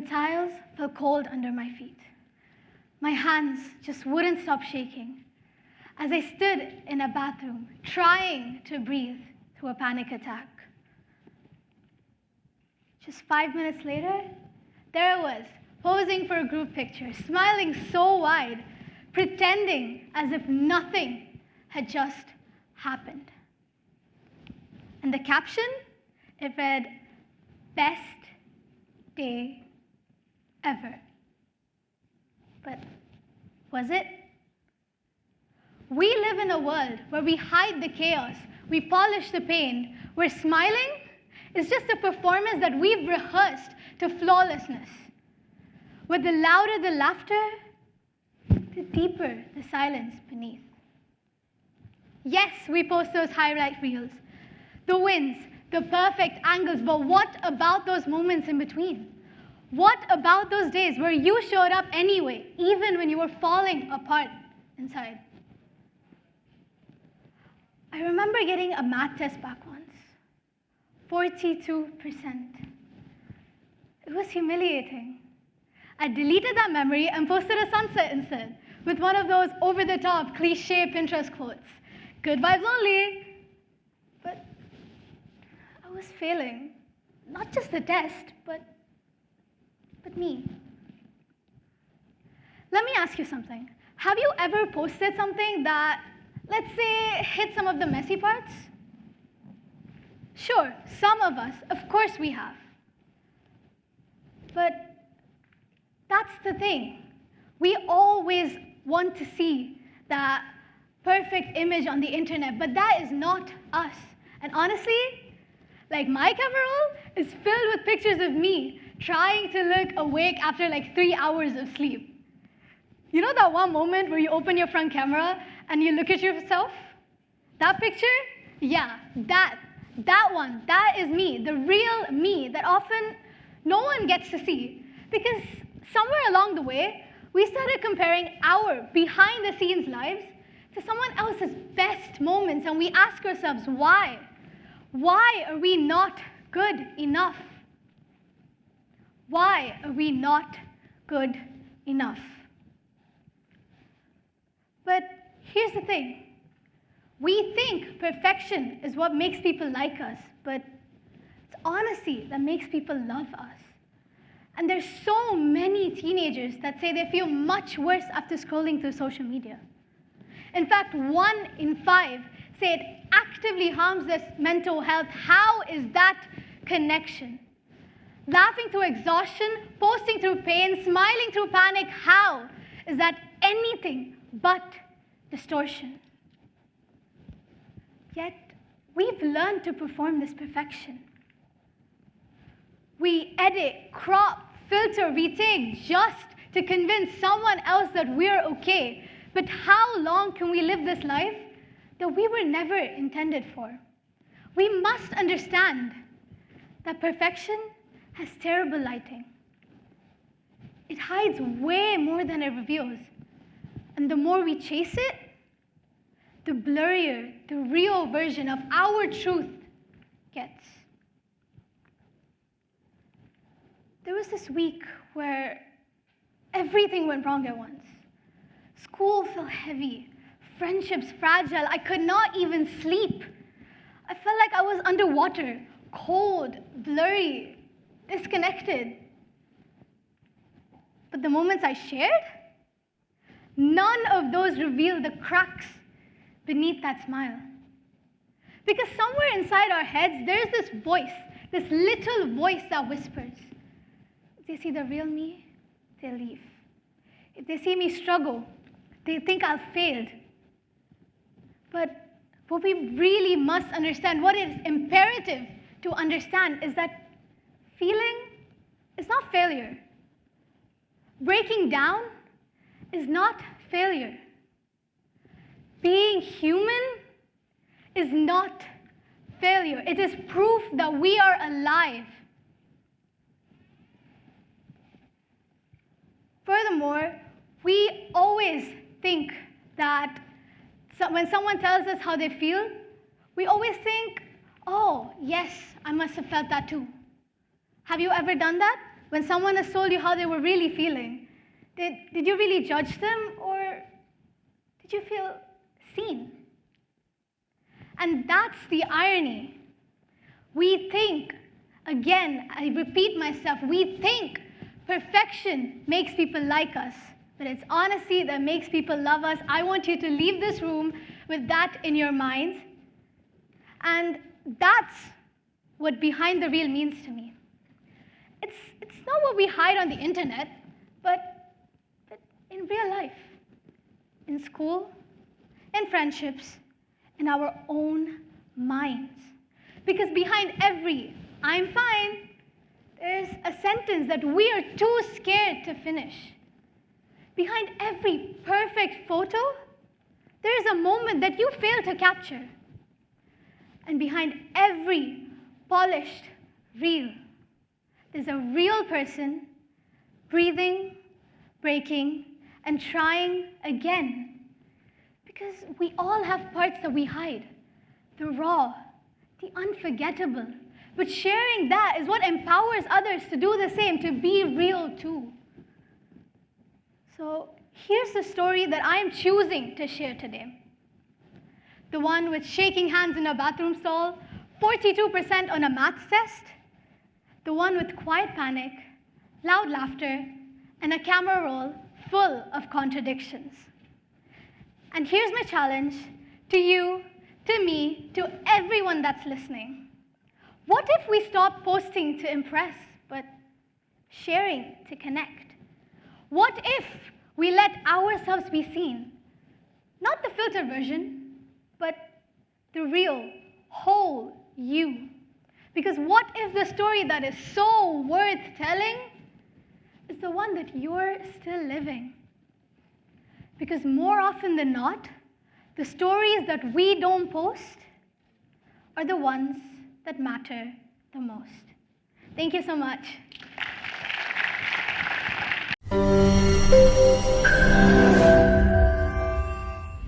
tiles felt cold under my feet. My hands just wouldn't stop shaking as I stood in a bathroom trying to breathe through a panic attack. Just 5 minutes later, there I was, posing for a group picture, smiling so wide, pretending as if nothing had just happened. And the caption, it read, "Best day ever." But was it? We live in a world where we hide the chaos, we polish the pain, where smiling is just a performance that we've rehearsed to flawlessness. Where the louder the laughter, the deeper the silence beneath. Yes, we post those highlight reels, the wins, the perfect angles, but what about those moments in between? What about those days where you showed up anyway, even when you were falling apart inside? I remember getting a math test back once, 42%. It was humiliating. I deleted that memory and posted a sunset instead, with one of those over-the-top cliche Pinterest quotes. Good vibes only. But I was failing. Not just the test, but me. Let me ask you something. Have you ever posted something that, let's say, hit some of the messy parts? Sure, some of us, of course we have. But that's the thing. We always want to see that perfect image on the internet, but that is not us. And honestly, like my camera roll is filled with pictures of me trying to look awake after like 3 hours of sleep. You know that one moment where you open your front camera and you look at yourself? That picture? Yeah, that one, that is me, the real me that often no one gets to see. Because somewhere along the way, we started comparing our behind-the-scenes lives to someone else's best moments, and we ask ourselves, why? Why are we not good enough? Why are we not good enough? But here's the thing. We think perfection is what makes people like us, but it's honesty that makes people love us. And there's so many teenagers that say they feel much worse after scrolling through social media. In fact, 1 in 5 say it actively harms their mental health. How is that connection? Laughing through exhaustion, posting through pain, smiling through panic, how is that anything but distortion? Yet, we've learned to perform this perfection. We edit, crop, filter, retake just to convince someone else that we're okay. But how long can we live this life that we were never intended for? We must understand that perfection has terrible lighting. It hides way more than it reveals. And the more we chase it, the blurrier the real version of our truth gets. There was this week where everything went wrong at once. School felt heavy, friendships fragile. I could not even sleep. I felt like I was underwater, cold, blurry, disconnected. But the moments I shared, none of those revealed the cracks beneath that smile. Because somewhere inside our heads, there's this voice, this little voice that whispers. If they see the real me, they'll leave. If they see me struggle, they think I've failed. But what we really must understand, what is imperative to understand, is that feeling is not failure. Breaking down is not failure. Being human is not failure. It is proof that we are alive. Furthermore, we always think that when someone tells us how they feel, we always think, oh, yes, I must have felt that too. Have you ever done that? when someone has told you how they were really feeling, did you really judge them, or did you feel seen? And that's the irony. We think, again, I repeat myself, we think perfection makes people like us, but it's honesty that makes people love us. I want you to leave this room with that in your minds. And that's what behind the real means to me. It's not what we hide on the internet, but in real life, in school, in friendships, in our own minds. Because behind every "I'm fine," there's a sentence that we are too scared to finish. Behind every perfect photo, there is a moment that you fail to capture. And behind every polished reel, there's a real person breathing, breaking, and trying again. Because we all have parts that we hide, the raw, the unforgettable. But sharing that is what empowers others to do the same, to be real too. So here's the story that I'm choosing to share today. The one with shaking hands in a bathroom stall, 42% on a maths test. The one with quiet panic, loud laughter, and a camera roll full of contradictions. And here's my challenge to you, to me, to everyone that's listening. What if we stop posting to impress, but sharing to connect? What if we let ourselves be seen? Not the filter version, but the real, whole you. Because what if the story that is so worth telling is the one that you're still living? Because more often than not, the stories that we don't post are the ones that matter the most. Thank you so much.